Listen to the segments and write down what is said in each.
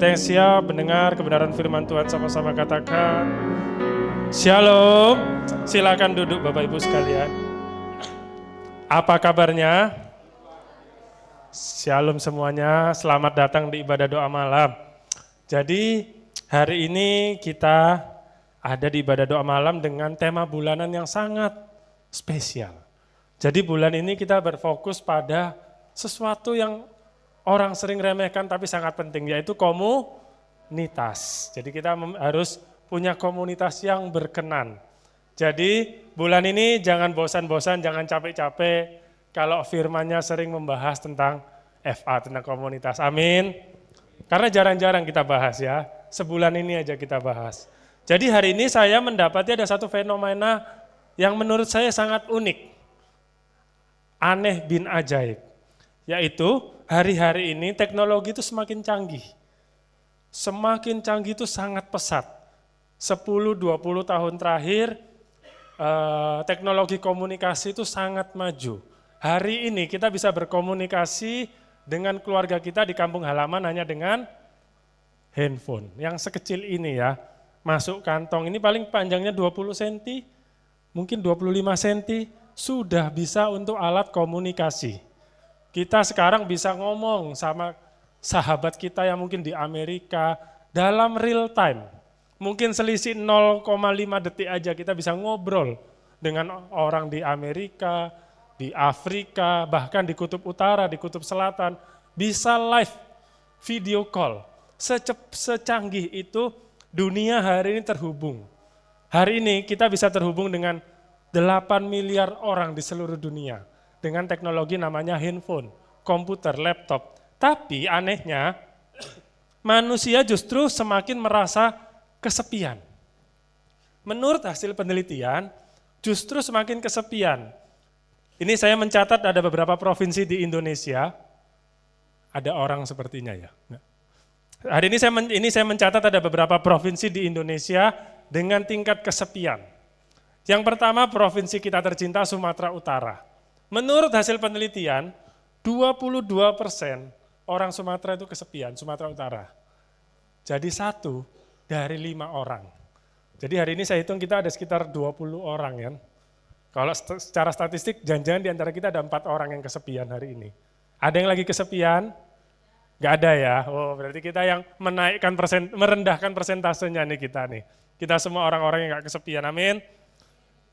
Kita yang siap mendengar kebenaran firman Tuhan sama-sama katakan Shalom. Silakan duduk Bapak Ibu sekalian. Apa kabarnya? Shalom semuanya, selamat datang di ibadah doa malam. Jadi hari ini kita ada di ibadah doa malam dengan tema bulanan yang sangat spesial. Jadi bulan ini kita berfokus pada sesuatu yang orang sering remehkan tapi sangat penting, yaitu komunitas. Jadi kita harus punya komunitas yang berkenan. Jadi bulan ini jangan bosan-bosan, jangan capek-capek kalau firman-Nya sering membahas tentang FA, tentang komunitas. Amin. Karena jarang-jarang kita bahas ya, sebulan ini aja kita bahas. Jadi hari ini saya mendapati ada satu fenomena yang menurut saya sangat unik, aneh bin ajaib. Yaitu hari-hari ini teknologi itu semakin canggih. Semakin canggih itu sangat pesat. 10-20 tahun terakhir teknologi komunikasi itu sangat maju. Hari ini kita bisa berkomunikasi dengan keluarga kita di kampung halaman hanya dengan handphone. Yang sekecil ini ya, masuk kantong ini paling panjangnya 20 cm, mungkin 25 cm, sudah bisa untuk alat komunikasi. Kita sekarang bisa ngomong sama sahabat kita yang mungkin di Amerika dalam real time. Mungkin selisih 0,5 detik aja kita bisa ngobrol dengan orang di Amerika, di Afrika, bahkan di Kutub Utara, di Kutub Selatan. Bisa live video call. Secanggih itu dunia hari ini terhubung. Hari ini kita bisa terhubung dengan 8 miliar orang di seluruh dunia. Dengan teknologi namanya handphone, komputer, laptop. Tapi anehnya, manusia justru semakin merasa kesepian. Menurut hasil penelitian, justru semakin kesepian. Ini saya mencatat ada beberapa provinsi di Indonesia, ada orang sepertinya ya. Hari ini saya mencatat ada beberapa provinsi di Indonesia dengan tingkat kesepian. Yang pertama provinsi kita tercinta Sumatera Utara. Menurut hasil penelitian, 22% orang Sumatera itu kesepian, Sumatera Utara. Jadi 1 dari 5 orang. Jadi hari ini saya hitung kita ada sekitar 20 orang ya. Kalau secara statistik, jangan-jangan di antara kita ada 4 orang yang kesepian hari ini. Ada yang lagi kesepian? Gak ada ya? Oh, berarti kita yang merendahkan persentasenya nih kita nih. Kita semua orang-orang yang gak kesepian, amin.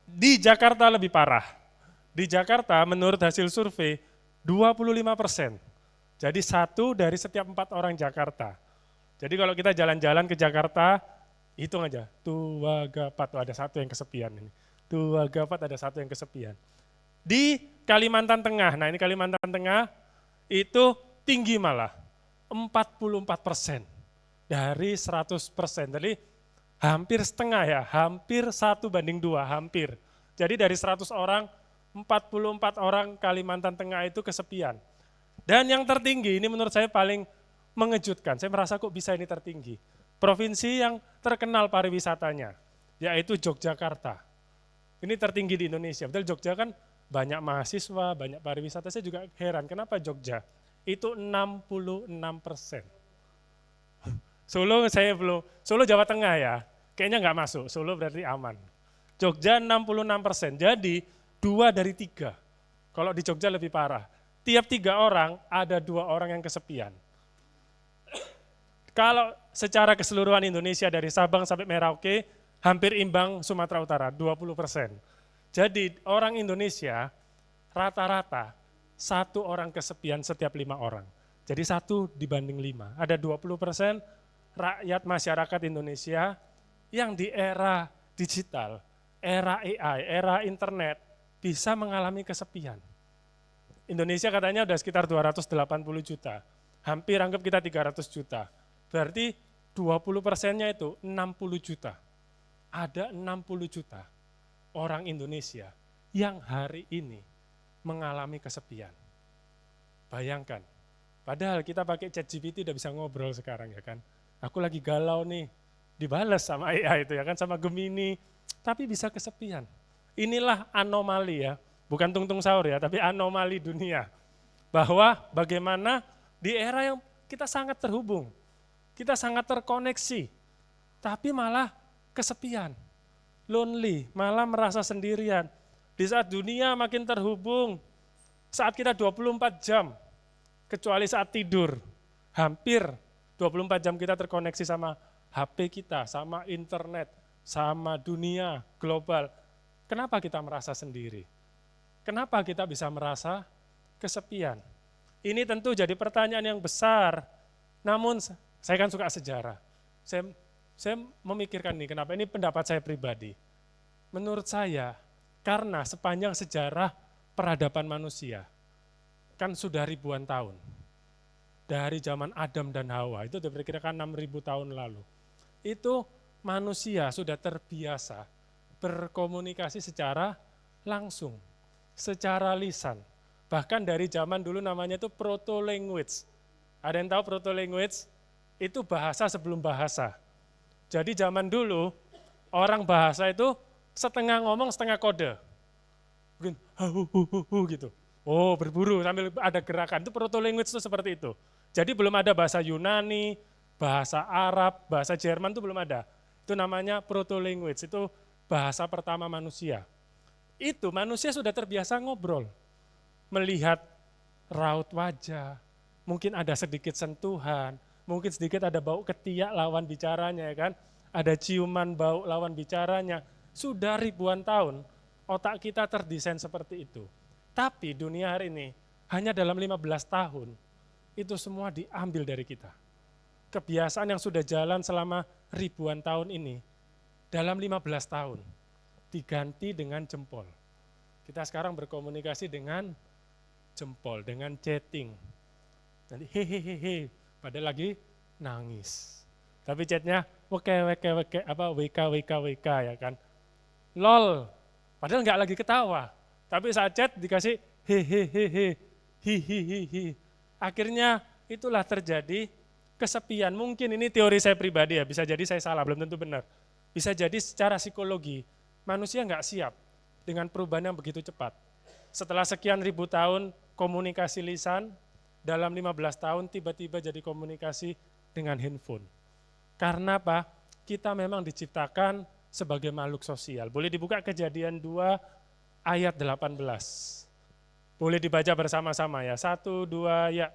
Di Jakarta lebih parah. Di Jakarta menurut hasil survei 25%. Jadi 1 dari setiap 4 orang Jakarta. Jadi kalau kita jalan-jalan ke Jakarta, hitung aja, Tuwagapat, ada 1 yang kesepian ini. Tuwagapat ada 1 yang kesepian. Di Kalimantan Tengah, nah ini Kalimantan Tengah itu tinggi malah, 44% dari 100%. Jadi hampir setengah ya, hampir 1:2, hampir. Jadi dari 100 orang, 44 orang Kalimantan Tengah itu kesepian. Dan yang tertinggi, ini menurut saya paling mengejutkan, saya merasa kok bisa ini tertinggi. Provinsi yang terkenal pariwisatanya, yaitu Yogyakarta. Ini tertinggi di Indonesia, betul Jogja kan banyak mahasiswa, banyak pariwisata, saya juga heran kenapa Jogja? Itu 66%. Solo Jawa Tengah ya, kayaknya nggak masuk, Solo berarti aman. Jogja 66%, jadi 2 dari 3. Kalau di Jogja lebih parah. Tiap 3 orang ada 2 orang yang kesepian. Kalau secara keseluruhan Indonesia dari Sabang sampai Merauke hampir imbang Sumatera Utara 20%. Jadi orang Indonesia rata-rata 1 orang kesepian setiap 5 orang. Jadi 1 dibanding 5. Ada 20% rakyat masyarakat Indonesia yang di era digital, era AI, era internet bisa mengalami kesepian. Indonesia katanya udah sekitar 280 juta, hampir anggap kita 300 juta. Berarti 20%-nya itu 60 juta. Ada 60 juta orang Indonesia yang hari ini mengalami kesepian. Bayangkan, padahal kita pakai ChatGPT udah bisa ngobrol sekarang ya kan. Aku lagi galau nih, dibalas sama AI itu ya kan, sama Gemini, tapi bisa kesepian. Inilah anomali ya, bukan tungtung sahur ya, tapi anomali dunia. Bahwa bagaimana di era yang kita sangat terhubung. Kita sangat terkoneksi, tapi malah kesepian, lonely, malah merasa sendirian. Di saat dunia makin terhubung, saat kita 24 jam, kecuali saat tidur, hampir 24 jam kita terkoneksi sama HP kita, sama internet, sama dunia global. Kenapa kita merasa sendiri? Kenapa kita bisa merasa kesepian? Ini tentu jadi pertanyaan yang besar, namun saya kan suka sejarah. Saya memikirkan nih, kenapa ini pendapat saya pribadi. Menurut saya, karena sepanjang sejarah peradaban manusia, kan sudah ribuan tahun. Dari zaman Adam dan Hawa, itu diperkirakan 6.000 tahun lalu. Itu manusia sudah terbiasa berkomunikasi secara langsung, secara lisan. Bahkan dari zaman dulu namanya itu proto-language. Ada yang tahu proto-language? Itu bahasa sebelum bahasa. Jadi zaman dulu, orang bahasa itu setengah ngomong, setengah kode. Mungkin gitu. Oh, berburu sambil ada gerakan, itu proto-language itu seperti itu. Jadi belum ada bahasa Yunani, bahasa Arab, bahasa Jerman itu belum ada. Itu namanya proto-language, itu bahasa pertama manusia. Itu manusia sudah terbiasa ngobrol. Melihat raut wajah, mungkin ada sedikit sentuhan, mungkin sedikit ada bau ketiak lawan bicaranya, ya kan? Ada ciuman bau lawan bicaranya. Sudah ribuan tahun otak kita terdesain seperti itu. Tapi dunia hari ini hanya dalam 15 tahun itu semua diambil dari kita. Kebiasaan yang sudah jalan selama ribuan tahun ini dalam 15 tahun diganti dengan jempol. Kita sekarang berkomunikasi dengan jempol, dengan chatting. Nanti hehehe, padahal lagi nangis. Tapi chatnya wk ya kan. Lol, padahal nggak lagi ketawa. Tapi saat chat dikasih hehehe, hihihihi. Akhirnya itulah terjadi kesepian. Mungkin ini teori saya pribadi ya, bisa jadi saya salah, belum tentu benar. Bisa jadi secara psikologi, manusia nggak siap dengan perubahan yang begitu cepat. Setelah sekian ribu tahun komunikasi lisan, dalam 15 tahun tiba-tiba jadi komunikasi dengan handphone. Karena apa? Kita memang diciptakan sebagai makhluk sosial. Boleh dibuka Kejadian 2 ayat 18. Boleh dibaca bersama-sama ya. 1, 2, ya.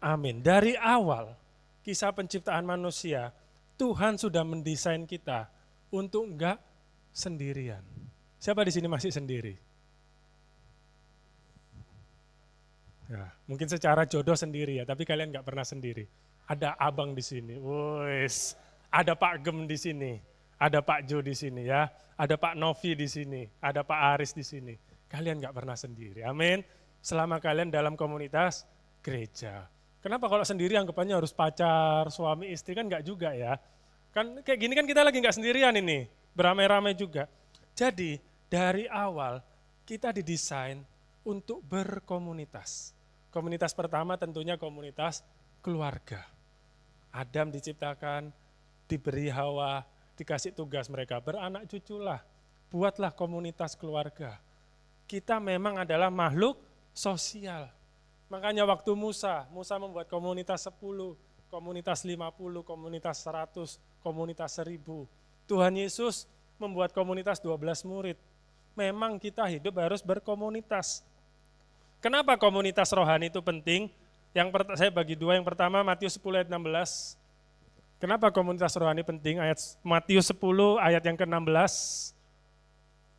Amin. Dari awal kisah penciptaan manusia, Tuhan sudah mendesain kita untuk enggak sendirian. Siapa di sini masih sendiri? Ya, mungkin secara jodoh sendiri ya, tapi kalian enggak pernah sendiri. Ada abang di sini, wes. Ada Pak Gem di sini, ada Pak Jo di sini ya, ada Pak Novi di sini, ada Pak Aris di sini. Kalian enggak pernah sendiri. Amin. Selama kalian dalam komunitas gereja. Kenapa kalau sendiri anggapannya harus pacar, suami, istri, kan enggak juga ya. Kan kayak gini kan kita lagi enggak sendirian ini, beramai-ramai juga. Jadi dari awal kita didesain untuk berkomunitas. Komunitas pertama tentunya komunitas keluarga. Adam diciptakan, diberi Hawa, dikasih tugas mereka, beranak cuculah, buatlah komunitas keluarga. Kita memang adalah makhluk sosial. Makanya waktu Musa membuat komunitas 10, komunitas 50, komunitas 100, komunitas 1000. Tuhan Yesus membuat komunitas 12 murid. Memang kita hidup harus berkomunitas. Kenapa komunitas rohani itu penting? Saya bagi dua, yang pertama Matius 10 ayat 16. Kenapa komunitas rohani penting? Matius 10 ayat yang ke-16.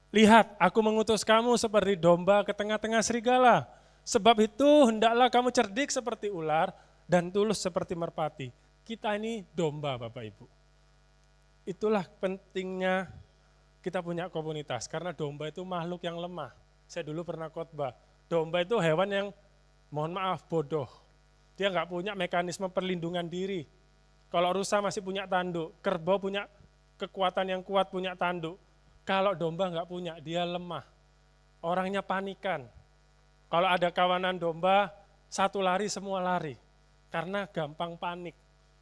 Lihat, aku mengutus kamu seperti domba ke tengah-tengah serigala. Sebab itu hendaklah kamu cerdik seperti ular dan tulus seperti merpati. Kita ini domba Bapak Ibu. Itulah pentingnya kita punya komunitas, karena domba itu makhluk yang lemah. Saya dulu pernah khotbah, domba itu hewan yang mohon maaf bodoh. Dia nggak punya mekanisme perlindungan diri. Kalau rusa masih punya tanduk, kerbau punya kekuatan yang kuat, punya tanduk. Kalau domba nggak punya, dia lemah. Orangnya panikan. Kalau ada kawanan domba, satu lari semua lari. Karena gampang panik.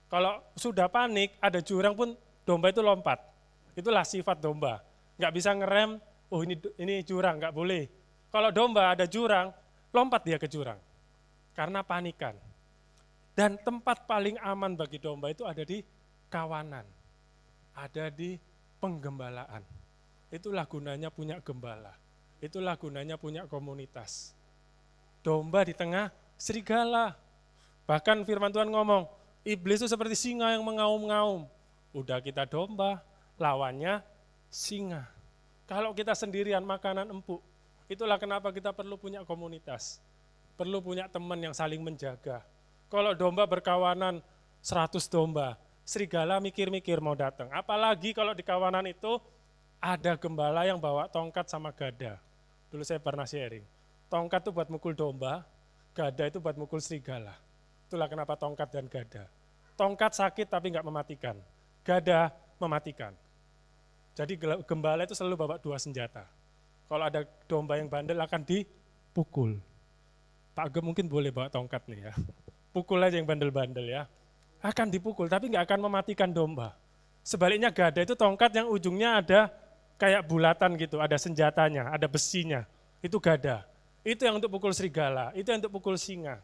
Kalau sudah panik, ada jurang pun domba itu lompat. Itulah sifat domba. Nggak bisa ngerem, oh ini jurang, nggak boleh. Kalau domba ada jurang, lompat dia ke jurang. Karena panikan. Dan tempat paling aman bagi domba itu ada di kawanan. Ada di penggembalaan. Itulah gunanya punya gembala. Itulah gunanya punya komunitas. Domba di tengah serigala. Bahkan firman Tuhan ngomong, iblis itu seperti singa yang mengaum-ngaum. Udah kita domba, lawannya singa. Kalau kita sendirian makanan empuk, itulah kenapa kita perlu punya komunitas. Perlu punya teman yang saling menjaga. Kalau domba berkawanan 100 domba, serigala mikir-mikir mau datang. Apalagi kalau di kawanan itu ada gembala yang bawa tongkat sama gada. Dulu saya pernah sharing. Tongkat itu buat mukul domba, gada itu buat mukul serigala. Itulah kenapa tongkat dan gada. Tongkat sakit tapi nggak mematikan. Gada mematikan. Jadi gembala itu selalu bawa 2 senjata. Kalau ada domba yang bandel akan dipukul. Pak Gem mungkin boleh bawa tongkat nih ya. Pukul aja yang bandel-bandel ya. Akan dipukul tapi nggak akan mematikan domba. Sebaliknya gada itu tongkat yang ujungnya ada kayak bulatan gitu, ada senjatanya, ada besinya. Itu gada. Itu yang untuk pukul serigala, itu yang untuk pukul singa.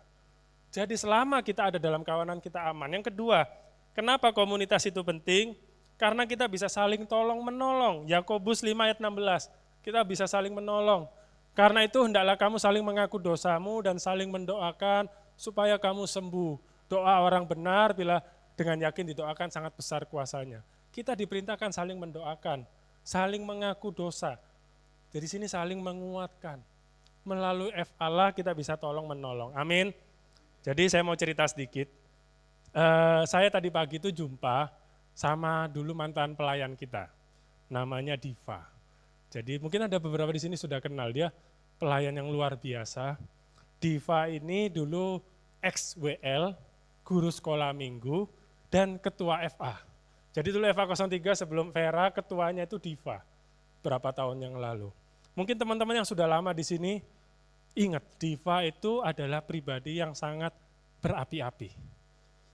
Jadi selama kita ada dalam kawanan kita aman. Yang kedua, kenapa komunitas itu penting? Karena kita bisa saling tolong menolong. Yakobus 5 ayat 16, kita bisa saling menolong. Karena itu hendaklah kamu saling mengaku dosamu dan saling mendoakan supaya kamu sembuh. Doa orang benar bila dengan yakin didoakan sangat besar kuasanya. Kita diperintahkan saling mendoakan, saling mengaku dosa. Jadi sini saling menguatkan. Melalui Allah kita bisa tolong menolong. Amin. Jadi saya mau cerita sedikit. Saya tadi pagi itu jumpa sama dulu mantan pelayan kita. Namanya Diva. Jadi mungkin ada beberapa di sini sudah kenal dia, pelayan yang luar biasa. Diva ini dulu ex-WL, guru sekolah minggu, dan ketua FA. Jadi dulu FA 03 sebelum Vera, ketuanya itu Diva, berapa tahun yang lalu. Mungkin teman-teman yang sudah lama di sini, ingat Diva itu adalah pribadi yang sangat berapi-api,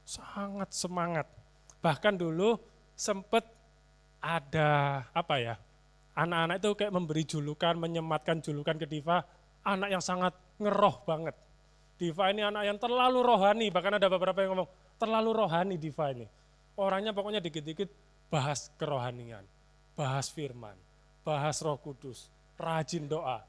sangat semangat. Bahkan dulu sempat ada anak-anak itu kayak memberi julukan, menyematkan julukan ke Diva, anak yang sangat ngeroh banget. Diva ini anak yang terlalu rohani, bahkan ada beberapa yang ngomong, terlalu rohani Diva ini. Orangnya pokoknya dikit-dikit bahas kerohanian, bahas firman, bahas Roh Kudus, rajin doa.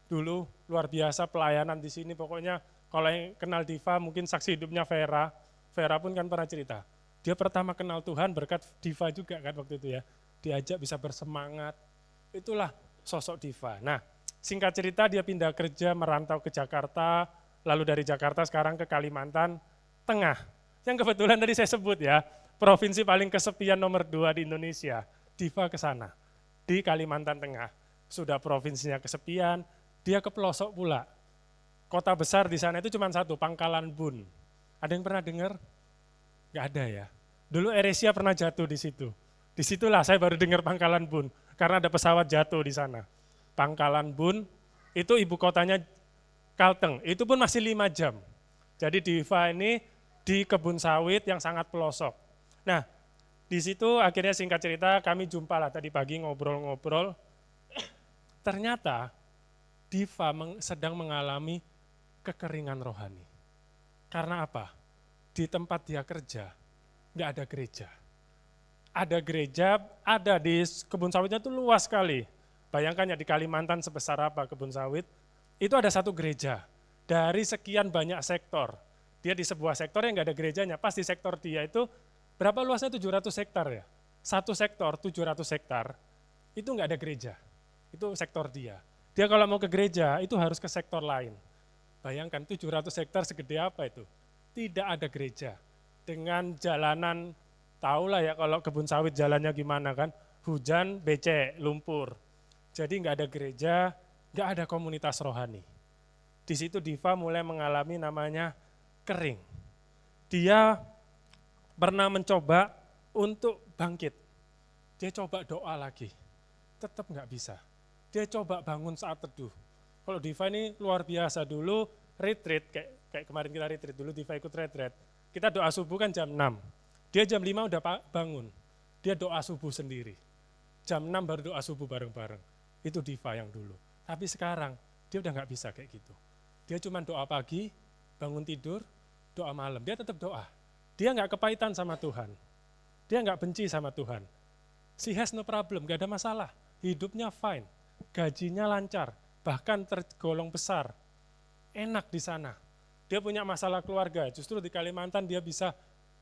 Dulu luar biasa pelayanan di sini, pokoknya kalau yang kenal Diva mungkin saksi hidupnya Vera. Vera pun kan pernah cerita, dia pertama kenal Tuhan berkat Diva juga kan waktu itu ya. Diajak bisa bersemangat, itulah sosok Diva. Nah singkat cerita dia pindah kerja merantau ke Jakarta, lalu dari Jakarta sekarang ke Kalimantan Tengah. Yang kebetulan tadi saya sebut ya, provinsi paling kesepian nomor 2 di Indonesia, Diva ke sana, di Kalimantan Tengah. Sudah provinsinya kesepian, dia ke pelosok pula. Kota besar di sana itu cuma satu, Pangkalan Bun. Ada yang pernah dengar? Gak ada ya. Dulu AirAsia pernah jatuh di situ. Disitulah saya baru dengar Pangkalan Bun, karena ada pesawat jatuh di sana. Pangkalan Bun, itu ibu kotanya Kalteng, itu pun masih 5 jam. Jadi Diva ini di kebun sawit yang sangat pelosok. Nah, di situ akhirnya singkat cerita kami jumpa lah tadi pagi ngobrol-ngobrol. Ternyata Diva sedang mengalami kekeringan rohani. Karena apa? Di tempat dia kerja, nggak ada gereja. Ada gereja, ada di kebun sawitnya itu luas sekali. Bayangkan ya di Kalimantan sebesar apa kebun sawit, itu ada satu gereja. Dari sekian banyak sektor, dia di sebuah sektor yang nggak ada gerejanya, pas di sektor dia itu, berapa luasnya 700 hektar ya? Satu sektor 700 hektar, itu nggak ada gereja, itu sektor dia. Dia kalau mau ke gereja itu harus ke sektor lain. Bayangkan 700 hektar segede apa itu? Tidak ada gereja. Dengan jalanan, tahulah ya kalau kebun sawit jalannya gimana kan, hujan, becek, lumpur. Jadi nggak ada gereja, nggak ada komunitas rohani. Di situ Diva mulai mengalami namanya kering. Dia pernah mencoba untuk bangkit. Dia coba doa lagi, tetap nggak bisa. Dia coba bangun saat teduh. Kalau Diva ini luar biasa, dulu retreat, kayak kemarin kita retreat, dulu Diva ikut retreat. Kita doa subuh kan jam 6, dia jam 5 udah bangun, dia doa subuh sendiri. jam 6 baru doa subuh bareng-bareng. Itu Diva yang dulu. Tapi sekarang dia udah nggak bisa kayak gitu. Dia cuma doa pagi, bangun tidur, doa malam. Dia tetap doa. Dia nggak kepahitan sama Tuhan. Dia nggak benci sama Tuhan. She has no problem, nggak ada masalah. Hidupnya fine, gajinya lancar, bahkan tergolong besar. Enak di sana. Dia punya masalah keluarga, justru di Kalimantan dia bisa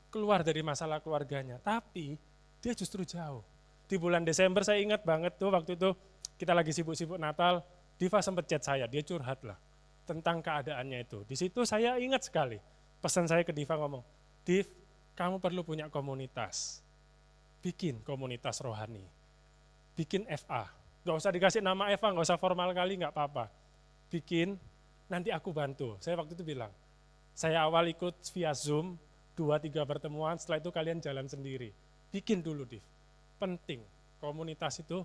keluar dari masalah keluarganya. Tapi dia justru jauh. Di bulan Desember saya ingat banget tuh waktu itu kita lagi sibuk-sibuk Natal, Diva sempat chat saya, dia curhat lah tentang keadaannya itu. Di situ saya ingat sekali, pesan saya ke Diva ngomong, Div, kamu perlu punya komunitas. Bikin komunitas rohani. Bikin FA. Gak usah dikasih nama FA, gak usah formal kali, gak apa-apa. Bikin, nanti aku bantu. Saya waktu itu bilang, saya awal ikut via Zoom, 2-3 pertemuan, setelah itu kalian jalan sendiri. Bikin dulu, Div. Penting, komunitas itu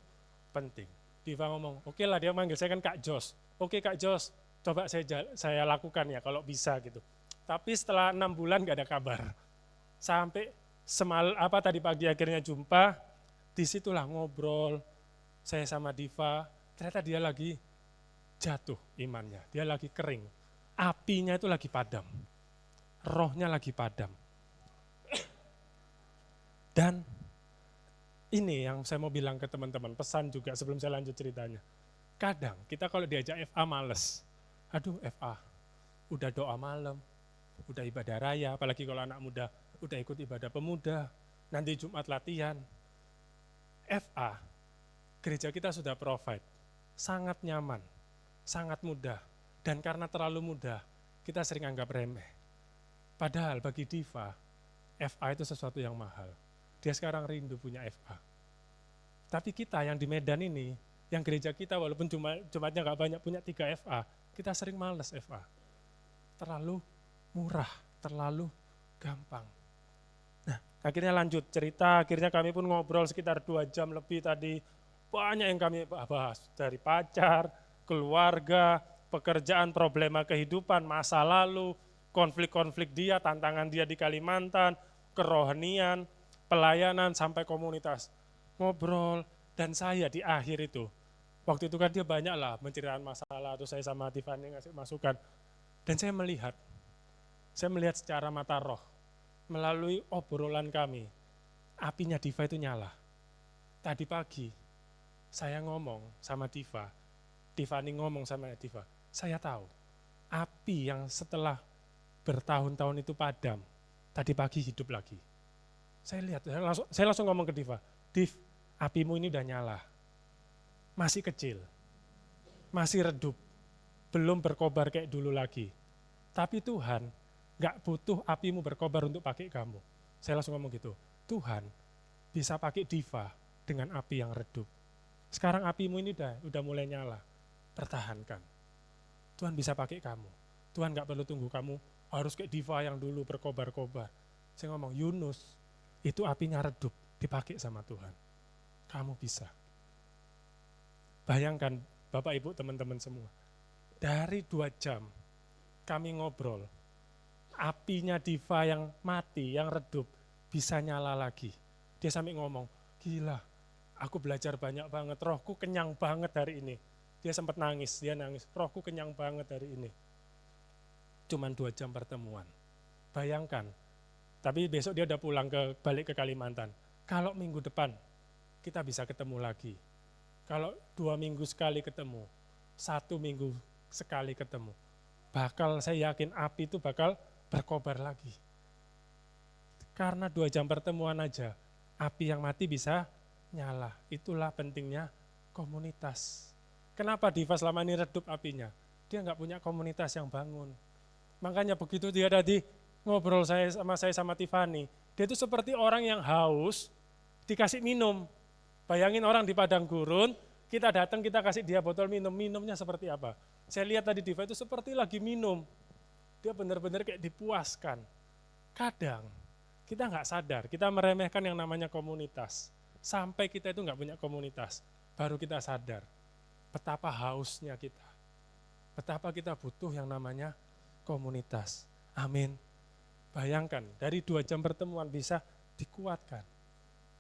penting. Diva ngomong, oke lah, dia manggil saya kan Kak Jos. Oke Kak Jos, coba saya lakukan ya kalau bisa gitu. Tapi setelah 6 bulan gak ada kabar. Sampai tadi pagi akhirnya jumpa, disitulah ngobrol, saya sama Diva, ternyata dia lagi jatuh imannya, dia lagi kering. Apinya itu lagi padam, rohnya lagi padam. Dan ini yang saya mau bilang ke teman-teman, pesan juga sebelum saya lanjut ceritanya. Kadang kita kalau diajak FA males. Aduh FA, udah doa malam, udah ibadah raya, apalagi kalau anak muda, udah ikut ibadah pemuda, nanti Jumat latihan. FA, gereja kita sudah provide, sangat nyaman, sangat mudah. Dan karena terlalu mudah, kita sering anggap remeh. Padahal bagi Diva, FA itu sesuatu yang mahal. Dia sekarang rindu punya FA. Tapi kita yang di Medan ini, yang gereja kita walaupun Jumatnya nggak banyak punya 3 FA, kita sering males FA. Terlalu murah, terlalu gampang. Nah, akhirnya lanjut cerita, akhirnya kami pun ngobrol sekitar 2 jam lebih tadi. Banyak yang kami bahas, dari pacar, keluarga, pekerjaan, problema kehidupan, masa lalu, konflik-konflik dia, tantangan dia di Kalimantan, kerohanian, pelayanan sampai komunitas. Ngobrol, dan saya di akhir itu, waktu itu kan dia banyak lah menceritakan masalah, atau saya sama Tiffany ngasih masukan. Dan saya melihat secara mata roh, melalui obrolan kami, apinya Diva itu nyala. Tadi pagi, saya ngomong sama Diva, Tiffany ngomong sama Diva, saya tahu, api yang setelah bertahun-tahun itu padam, tadi pagi hidup lagi. Saya langsung ngomong ke Diva, Div, apimu ini udah nyala, masih kecil, masih redup, belum berkobar kayak dulu lagi. Tapi Tuhan gak butuh apimu berkobar untuk pakai kamu. Saya langsung ngomong gitu, Tuhan bisa pakai Diva dengan api yang redup. Sekarang apimu ini udah mulai nyala, pertahankan. Tuhan bisa pakai kamu. Tuhan gak perlu tunggu kamu harus kayak Diva yang dulu berkobar-kobar. Saya ngomong, Yunus, itu apinya redup, dipakai sama Tuhan. Kamu bisa. Bayangkan Bapak Ibu teman-teman semua, dari 2 jam kami ngobrol, apinya Diva yang mati, yang redup, bisa nyala lagi. Dia sampai ngomong, gila, aku belajar banyak banget, rohku kenyang banget hari ini. Dia sempat nangis, rohku kenyang banget hari ini. Cuman 2 jam pertemuan. Bayangkan, tapi besok dia udah balik ke Kalimantan. Kalau minggu depan kita bisa ketemu lagi. Kalau 2 minggu sekali ketemu, 1 minggu sekali ketemu, saya yakin api itu bakal berkobar lagi. Karena 2 jam pertemuan aja, api yang mati bisa nyala. Itulah pentingnya komunitas. Kenapa Diva selama ini redup apinya? Dia nggak punya komunitas yang bangun. Makanya begitu dia tadi ngobrol saya sama Tiffany, dia itu seperti orang yang haus, dikasih minum. Bayangin orang di padang gurun, kita datang, kita kasih dia botol minum, minumnya seperti apa? Saya lihat tadi Diva itu seperti lagi minum. Dia benar-benar kayak dipuaskan. Kadang kita nggak sadar, kita meremehkan yang namanya komunitas. Sampai kita itu nggak punya komunitas, baru kita sadar betapa hausnya kita. Betapa kita butuh yang namanya komunitas. Amin. Bayangkan, dari 2 jam pertemuan bisa dikuatkan.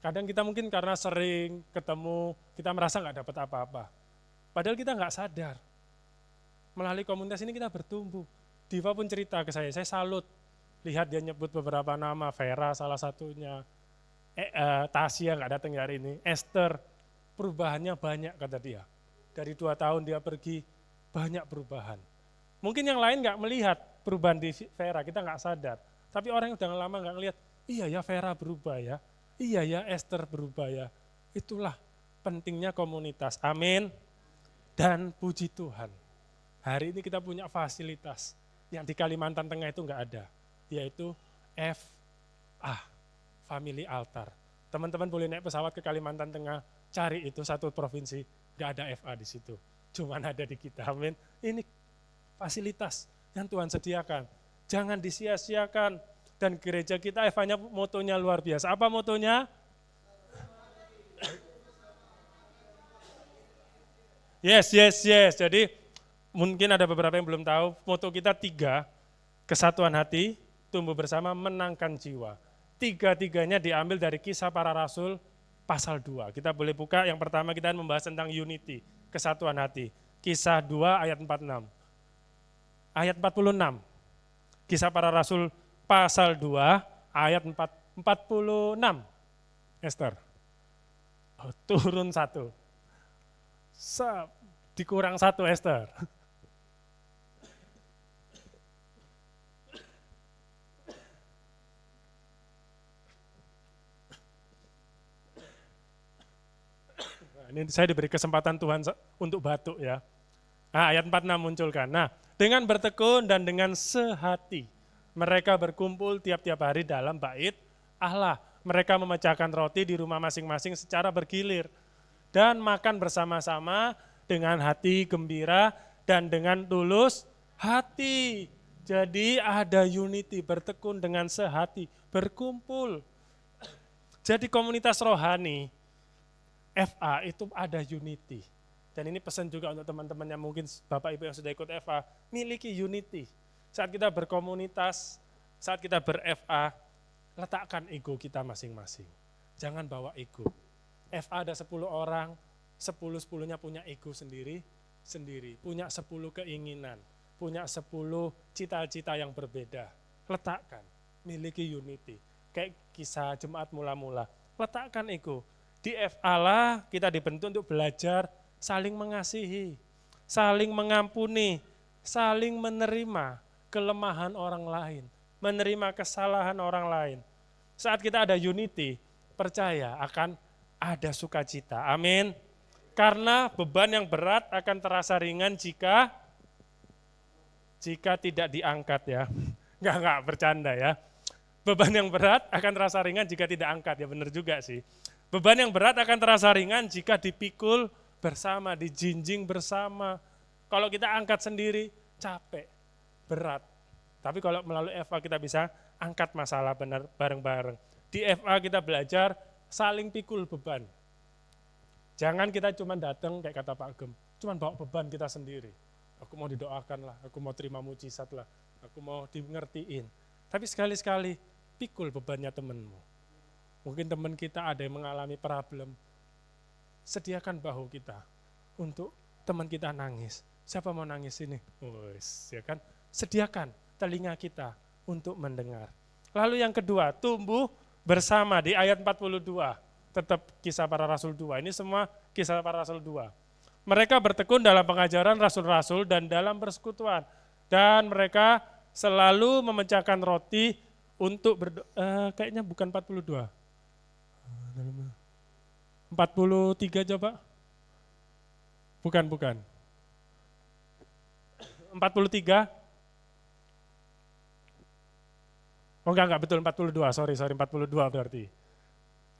Kadang kita mungkin karena sering ketemu, kita merasa nggak dapat apa-apa. Padahal kita nggak sadar. Melalui komunitas ini kita bertumbuh. Diva pun cerita ke saya salut. Lihat dia nyebut beberapa nama, Vera salah satunya, Tasya nggak datang hari ini, Esther, perubahannya banyak kata dia. Dari 2 tahun dia pergi, banyak perubahan. Mungkin yang lain nggak melihat perubahan di Vera, kita nggak sadar. Tapi orang yang udah lama nggak ngelihat, iya ya Vera berubah ya, iya ya Esther berubah ya. Itulah pentingnya komunitas, amin. Dan puji Tuhan, hari ini kita punya fasilitas yang di Kalimantan Tengah itu nggak ada, yaitu FA, Family Altar. Teman-teman boleh naik pesawat ke Kalimantan Tengah, cari itu satu provinsi, nggak ada FA di situ, cuman ada di kita, amin. Ini fasilitas yang Tuhan sediakan, jangan disia-siakan. Dan gereja kita FA-nya motonya luar biasa. Apa motonya? Yes. Jadi mungkin ada beberapa yang belum tahu, moto kita 3, kesatuan hati, tumbuh bersama, menangkan jiwa. 3-tiganya diambil dari Kisah Para Rasul pasal 2. Kita boleh buka, yang pertama kita membahas tentang unity, kesatuan hati. Kisah 2 ayat 46. Ayat 46. Kisah Para Rasul pasal 2 ayat 46. Esther. Turun 1. Dikurang 1 Esther. Ini saya diberi kesempatan Tuhan untuk batuk ya. Nah, ayat 46 munculkan. Nah, dengan bertekun dan dengan sehati, mereka berkumpul tiap-tiap hari dalam bait Allah. Mereka memecahkan roti di rumah masing-masing secara bergilir. Dan makan bersama-sama dengan hati gembira dan dengan tulus hati. Jadi ada unity, bertekun dengan sehati, berkumpul. Jadi komunitas rohani, FA itu ada unity. Dan ini pesan juga untuk teman-teman yang mungkin Bapak Ibu yang sudah ikut FA, miliki unity. Saat kita berkomunitas, saat kita ber-FA, letakkan ego kita masing-masing. Jangan bawa ego. FA ada 10 orang, 10-10-nya punya ego sendiri, punya 10 keinginan, punya 10 cita-cita yang berbeda. Letakkan, miliki unity. Kayak kisah jemaat mula-mula, letakkan ego. Di FA lah kita dibentuk untuk belajar saling mengasihi, saling mengampuni, saling menerima kelemahan orang lain, menerima kesalahan orang lain. Saat kita ada unity, percaya akan ada sukacita. Amin. Karena beban yang berat akan terasa ringan jika tidak diangkat ya. Enggak bercanda ya. Beban yang berat akan terasa ringan jika tidak angkat, ya benar juga sih. Beban yang berat akan terasa ringan jika dipikul bersama, dijinjing bersama. Kalau kita angkat sendiri, capek, berat. Tapi kalau melalui FA kita bisa angkat masalah benar bareng-bareng. Di FA kita belajar saling pikul beban. Jangan kita cuma datang kayak kata Pak Gem, cuma bawa beban kita sendiri. Aku mau didoakan lah, aku mau terima mujizat lah, aku mau dimengertiin. Tapi sekali-sekali pikul bebannya temanmu. Mungkin teman kita ada yang mengalami problem, sediakan bahu kita untuk teman kita nangis. Siapa mau nangis ini? Ya kan? Sediakan telinga kita untuk mendengar. Lalu yang kedua, tumbuh bersama di ayat 42. Tetap Kisah Para Rasul 2. Ini semua Kisah Para Rasul 2. Mereka bertekun dalam pengajaran rasul-rasul dan dalam persekutuan. Dan mereka selalu memecahkan roti untuk kayaknya bukan 42. 43 coba. Bukan. 43. Oh enggak betul 42, sorry 42 berarti.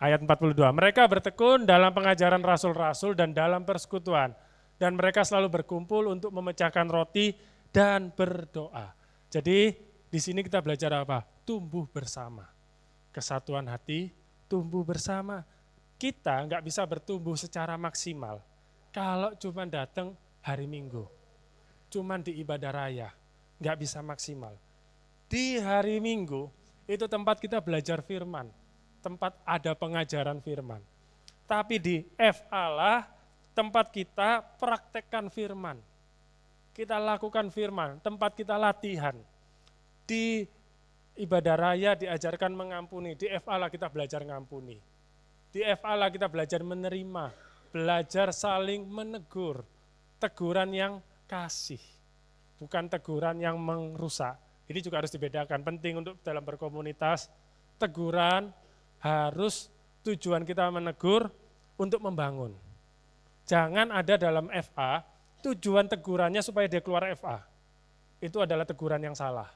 Ayat 42, mereka bertekun dalam pengajaran rasul-rasul dan dalam persekutuan. Dan mereka selalu berkumpul untuk memecahkan roti dan berdoa. Jadi di sini kita belajar apa? Tumbuh bersama. Kesatuan hati, tumbuh bersama. Kita enggak bisa bertumbuh secara maksimal kalau cuma datang hari Minggu. Cuma di ibadah raya, enggak bisa maksimal. Di hari Minggu, itu tempat kita belajar firman. tempat ada pengajaran firman. Tapi di FA lah tempat kita praktekkan firman. Kita lakukan firman, tempat kita latihan. Di ibadah raya diajarkan mengampuni, di FA lah kita belajar mengampuni. Di FA lah kita belajar menerima, belajar saling menegur. Teguran yang kasih, bukan teguran yang merusak. Ini juga harus dibedakan, penting untuk dalam berkomunitas. Teguran harus tujuan kita menegur untuk membangun. Jangan ada dalam FA, tujuan tegurannya supaya dia keluar FA. Itu adalah teguran yang salah.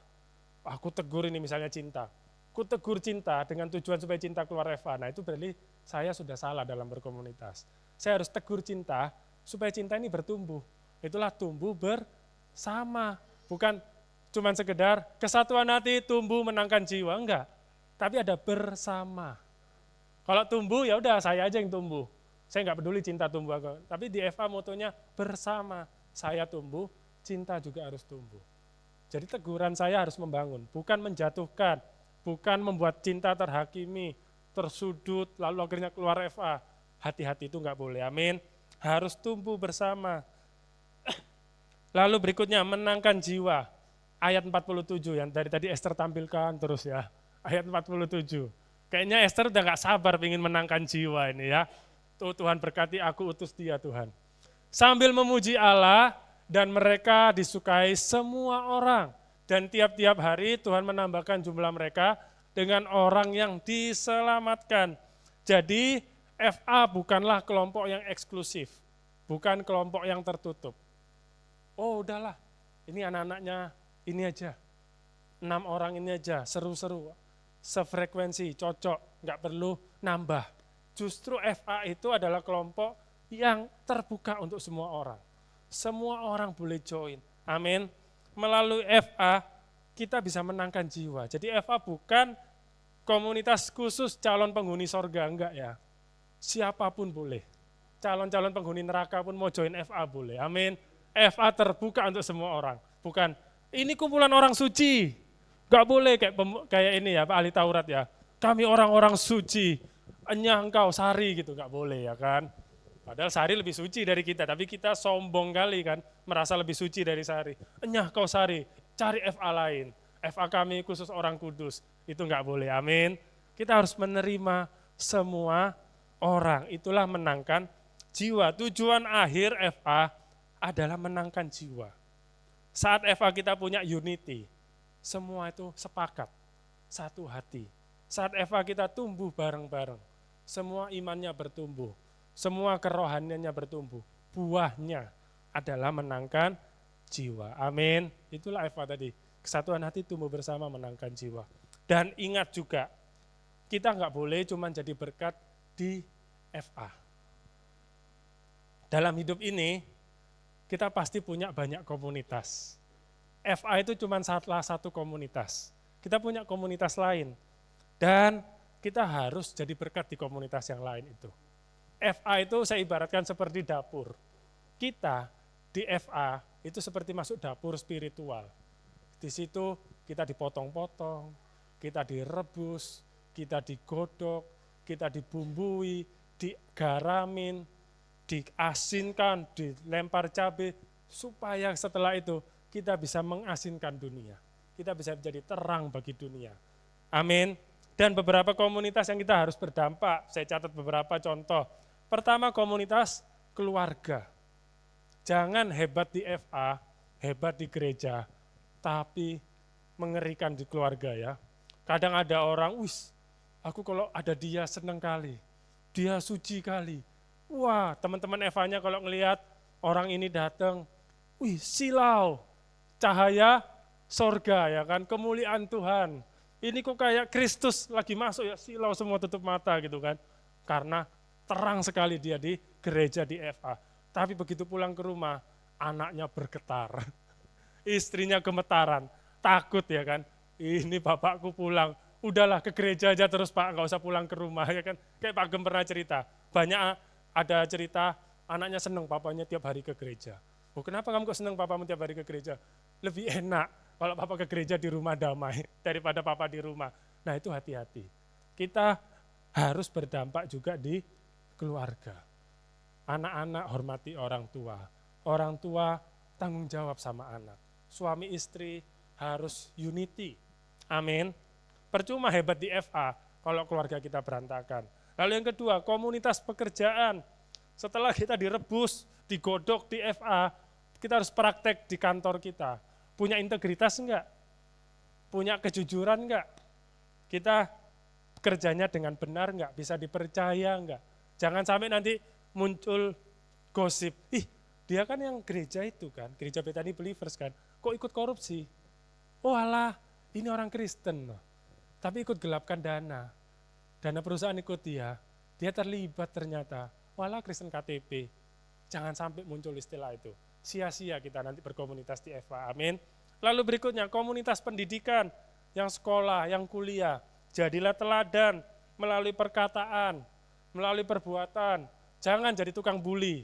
Aku tegur ini misalnya cinta. Aku tegur cinta dengan tujuan supaya cinta keluar FA. Nah itu berarti saya sudah salah dalam berkomunitas. Saya harus tegur cinta supaya cinta ini bertumbuh. Itulah tumbuh bersama. Bukan cuma sekedar kesatuan hati tumbuh menangkan jiwa, enggak. Tapi ada bersama. Kalau tumbuh ya udah saya aja yang tumbuh. Saya enggak peduli cinta tumbuh. Tapi di FA motonya bersama. Saya tumbuh, cinta juga harus tumbuh. Jadi teguran saya harus membangun, bukan menjatuhkan, bukan membuat cinta terhakimi, tersudut, lalu akhirnya keluar FA. Hati-hati itu enggak boleh, amin. Harus tumbuh bersama. Lalu berikutnya menangkan jiwa. Ayat 47 yang dari tadi Esther tampilkan terus ya. Ayat 47. Kayaknya Esther udah gak sabar ingin menangkan jiwa ini ya. Tuh Tuhan berkati aku, utus dia Tuhan. Sambil memuji Allah dan mereka disukai semua orang. Dan tiap-tiap hari Tuhan menambahkan jumlah mereka dengan orang yang diselamatkan. Jadi FA bukanlah kelompok yang eksklusif, bukan kelompok yang tertutup. Oh udahlah, ini anak-anaknya ini aja, 6 orang ini aja, seru-seru, sefrekuensi, cocok, nggak perlu nambah. Justru FA itu adalah kelompok yang terbuka untuk semua orang. Semua orang boleh join, amin. Melalui FA kita bisa menangkan jiwa. Jadi FA bukan komunitas khusus calon penghuni sorga, enggak ya. Siapapun boleh, calon-calon penghuni neraka pun mau join FA boleh, amin. FA terbuka untuk semua orang, bukan ini kumpulan orang suci, enggak boleh kayak ini ya Pak ahli Taurat ya, kami orang-orang suci, enyah engkau Sari gitu, enggak boleh ya kan. Padahal Sari lebih suci dari kita, tapi kita sombong kali kan, merasa lebih suci dari Sari. Enyah kau Sari, cari FA lain, FA kami khusus orang kudus, itu enggak boleh, amin. Kita harus menerima semua orang, itulah menangkan jiwa. Tujuan akhir FA adalah menangkan jiwa. Saat FA kita punya unity, semua itu sepakat, satu hati. Saat FA kita tumbuh bareng-bareng, semua imannya bertumbuh, semua kerohaniannya bertumbuh. Buahnya adalah menangkan jiwa. Amin. Itulah FA tadi, kesatuan hati tumbuh bersama menangkan jiwa. Dan ingat juga, kita nggak boleh cuma jadi berkat di FA. Dalam hidup ini, kita pasti punya banyak komunitas. FA itu cuma salah satu komunitas. Kita punya komunitas lain. Dan kita harus jadi berkat di komunitas yang lain itu. FA itu saya ibaratkan seperti dapur. Kita di FA itu seperti masuk dapur spiritual. Di situ kita dipotong-potong, kita direbus, kita digodok, kita dibumbui, digaramin, diasinkan, dilempar cabai, supaya setelah itu kita bisa mengasinkan dunia. Kita bisa menjadi terang bagi dunia. Amin. Dan beberapa komunitas yang kita harus berdampak, saya catat beberapa contoh. Pertama, komunitas keluarga. Jangan hebat di FA, hebat di gereja, tapi mengerikan di keluarga ya. Kadang ada orang, aku kalau ada dia senang kali, dia suci kali. Wah, teman-teman FA-nya kalau ngelihat orang ini datang, silau, cahaya sorga ya kan, kemuliaan Tuhan. Ini kok kayak Kristus lagi masuk ya, silau semua tutup mata gitu kan. Karena terang sekali dia di gereja di FA. Tapi begitu pulang ke rumah, anaknya bergetar. Istrinya gemetaran, takut ya kan. Ini bapakku pulang, udahlah ke gereja aja terus Pak, nggak usah pulang ke rumah ya kan. Kayak Pak Gem pernah cerita, banyak ada cerita anaknya seneng papanya tiap hari ke gereja. Oh kenapa kamu kok seneng papamu tiap hari ke gereja? Lebih enak kalau papa ke gereja di rumah damai daripada papa di rumah. Nah itu hati-hati. Kita harus berdampak juga di keluarga. Anak-anak hormati orang tua tanggung jawab sama anak. Suami istri harus unity, amin. Percuma hebat di FA kalau keluarga kita berantakan. Lalu yang kedua, komunitas pekerjaan. Setelah kita direbus, digodok di FA, kita harus praktek di kantor kita. Punya integritas enggak? Punya kejujuran enggak? Kita kerjanya dengan benar enggak? Bisa dipercaya enggak? Jangan sampai nanti muncul gosip. Ih, dia kan yang gereja itu kan, gereja Bethany Believers kan, kok ikut korupsi? Oh alah, ini orang Kristen loh. Tapi ikut gelapkan dana perusahaan ikut dia terlibat ternyata, walah Kristen KTP. Jangan sampai muncul istilah itu, sia-sia kita nanti berkomunitas di FA, amin. Lalu berikutnya, komunitas pendidikan, yang sekolah, yang kuliah, jadilah teladan melalui perkataan, melalui perbuatan, jangan jadi tukang bully.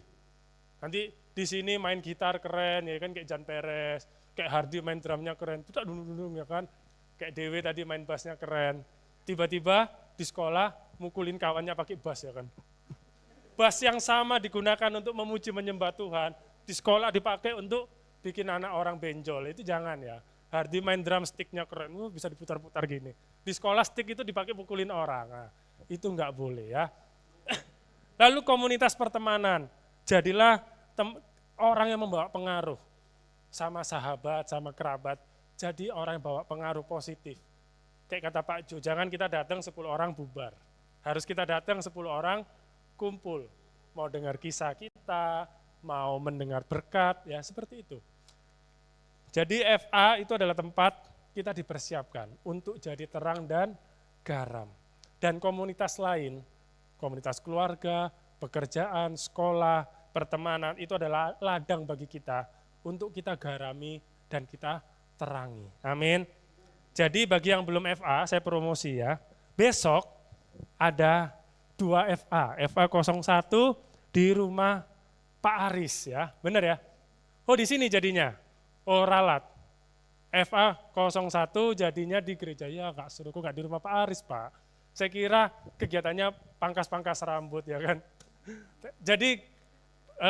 Nanti di sini main gitar keren, ya kan kayak Jan Perez, kayak Hardy main drumnya keren, tuh dudung ya kan, kayak Dewi tadi main bassnya keren. Tiba-tiba di sekolah mukulin kawannya pakai bass ya kan. Bass yang sama digunakan untuk memuji menyembah Tuhan, di sekolah dipakai untuk bikin anak orang benjol, itu jangan ya. Hardy main drum sticknya keren, bisa diputar-putar gini. Di sekolah stick itu dipakai pukulin orang, nah, itu enggak boleh ya. Lalu komunitas pertemanan, jadilah orang yang membawa pengaruh sama sahabat, sama kerabat, jadi orang yang bawa pengaruh positif. Kayak kata Pak Jo, jangan kita datang 10 orang bubar, harus kita datang 10 orang kumpul, mau dengar kisah kita, mau mendengar berkat, ya seperti itu. Jadi FA itu adalah tempat kita dipersiapkan untuk jadi terang dan garam. Dan komunitas lain, komunitas keluarga, pekerjaan, sekolah, pertemanan, itu adalah ladang bagi kita untuk kita garami dan kita terangi. Amin. Jadi bagi yang belum FA, saya promosi ya. Besok ada 2 FA, FA 01 di rumah Pak Aris ya. Benar ya? Oh di sini jadinya. Oh ralat. FA 01 jadinya di gereja. Ya Kak, suruhku nggak di rumah Pak Aris Pak. Saya kira kegiatannya pangkas-pangkas rambut ya kan. Jadi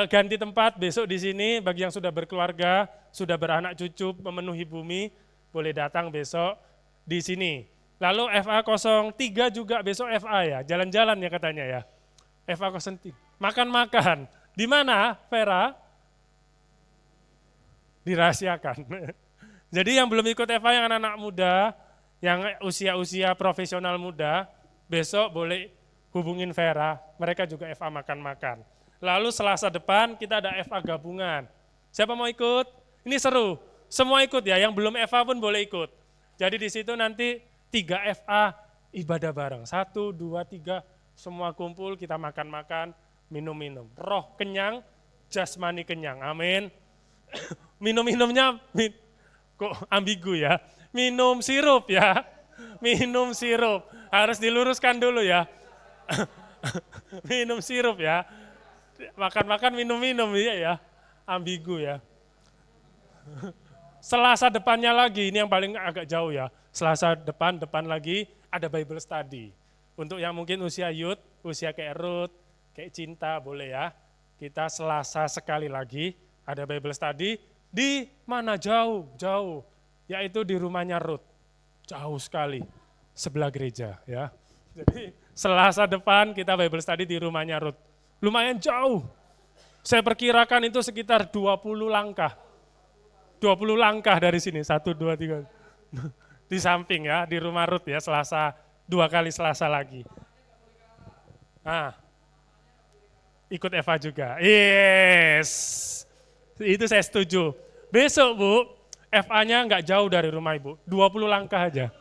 ganti tempat besok di sini bagi yang sudah berkeluarga, sudah beranak cucu, memenuhi bumi, boleh datang besok di sini. Lalu FA 03 juga besok FA ya, jalan-jalan ya katanya ya. FA 03, makan-makan. Di mana Vera? Dirahasiakan. Jadi yang belum ikut FA, yang anak-anak muda, yang usia-usia profesional muda, besok boleh hubungin Vera, mereka juga FA makan-makan. Lalu Selasa depan kita ada FA gabungan. Siapa mau ikut? Ini seru. Semua ikut ya, yang belum FA pun boleh ikut. Jadi di situ nanti 3 FA ibadah bareng. 1, 2, 3, semua kumpul, kita makan-makan, minum-minum. Roh kenyang, jasmani kenyang. Amin. Minum-minumnya kok ambigu ya. Minum sirup ya. Minum sirup. Harus diluruskan dulu ya. Minum sirup ya. Makan-makan, minum-minum ya. Ambigu ya. Selasa depannya lagi, ini yang paling agak jauh ya. Selasa depan lagi ada Bible Study. Untuk yang mungkin usia youth, usia kayak Ruth, kayak Cinta boleh ya. Kita Selasa sekali lagi ada Bible Study di mana jauh, yaitu di rumahnya Ruth. Jauh sekali, sebelah gereja ya. Jadi Selasa depan kita Bible Study di rumahnya Ruth. Lumayan jauh. Saya perkirakan itu sekitar 20 langkah. 20 langkah dari sini, 1, 2, 3. Di samping ya, di rumah Ruth ya, Selasa, 2 kali Selasa lagi. Nah, ikut Eva juga. Yes, itu saya setuju. Besok Bu, FA-nya enggak jauh dari rumah Ibu, 20 langkah aja.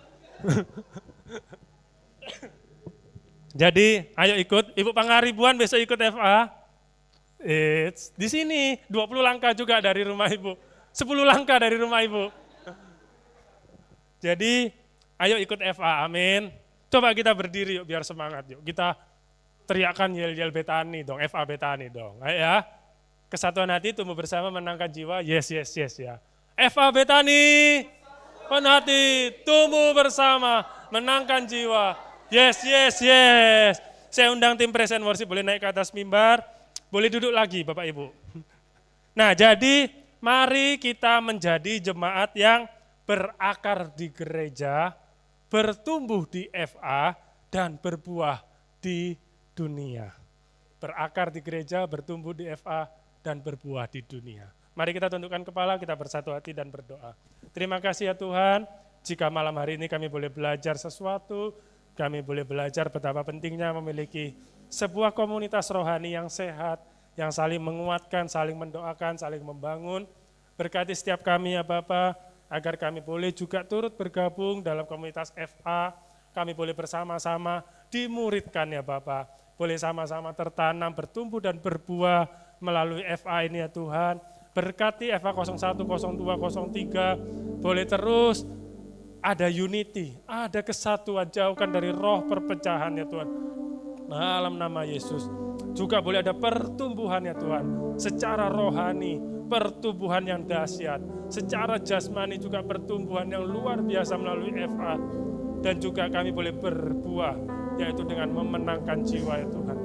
Jadi, ayo ikut. Ibu Pangaribuan besok ikut FA. Di sini, 20 langkah juga dari rumah Ibu. 10 langkah dari rumah Ibu. Jadi, ayo ikut FA, amin. Coba kita berdiri yuk, biar semangat yuk. Kita teriakkan yel-yel Bethany dong, FA Bethany dong. Ayo ya, kesatuan hati tumbuh bersama menangkan jiwa, yes ya. FA Bethany, hati tumbuh bersama menangkan jiwa, Yes, yes, yes. Saya undang tim Praise and Worship, boleh naik ke atas mimbar, boleh duduk lagi Bapak Ibu. Nah, jadi mari kita menjadi jemaat yang berakar di gereja, bertumbuh di FA, dan berbuah di dunia. Berakar di gereja, bertumbuh di FA, dan berbuah di dunia. Mari kita tundukkan kepala, kita bersatu hati dan berdoa. Terima kasih ya Tuhan, jika malam hari ini kami boleh belajar sesuatu, kami boleh belajar betapa pentingnya memiliki sebuah komunitas rohani yang sehat, yang saling menguatkan, saling mendoakan, saling membangun. Berkati setiap kami ya Bapa, agar kami boleh juga turut bergabung dalam komunitas FA, kami boleh bersama-sama dimuridkan ya Bapa, boleh sama-sama tertanam, bertumbuh dan berbuah melalui FA ini ya Tuhan. Berkati FA 01, 02, 03, boleh terus ada unity, ada kesatuan, jauhkan dari roh perpecahan ya Tuhan. Dalam nama Yesus, juga boleh ada pertumbuhan ya Tuhan, secara rohani, pertumbuhan yang dahsyat, secara jasmani juga pertumbuhan yang luar biasa melalui FA, dan juga kami boleh berbuah, yaitu dengan memenangkan jiwa ya Tuhan.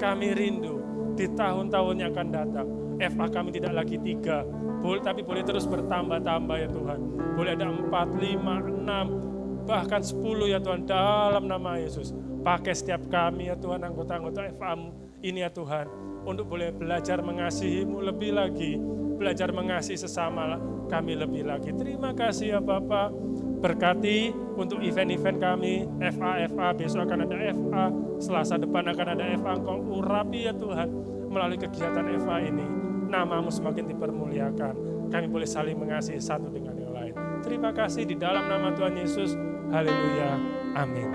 Kami rindu di tahun-tahun yang akan datang, FA kami tidak lagi 3, tapi boleh terus bertambah-tambah ya Tuhan. Boleh ada 4, 5, 6, bahkan 10 ya Tuhan, dalam nama Yesus. Pakai setiap kami ya Tuhan, anggota-anggota FA-Mu ini ya Tuhan, untuk boleh belajar mengasihi-Mu lebih lagi, belajar mengasihi sesama kami lebih lagi. Terima kasih ya Bapak, berkati untuk event-event kami, FA, besok akan ada FA, Selasa depan akan ada FA, Engkau urapi ya Tuhan, melalui kegiatan FA ini, nama-Mu semakin dipermuliakan, kami boleh saling mengasihi satu dengan yang lain. Terima kasih di dalam nama Tuhan Yesus, haleluya, amin.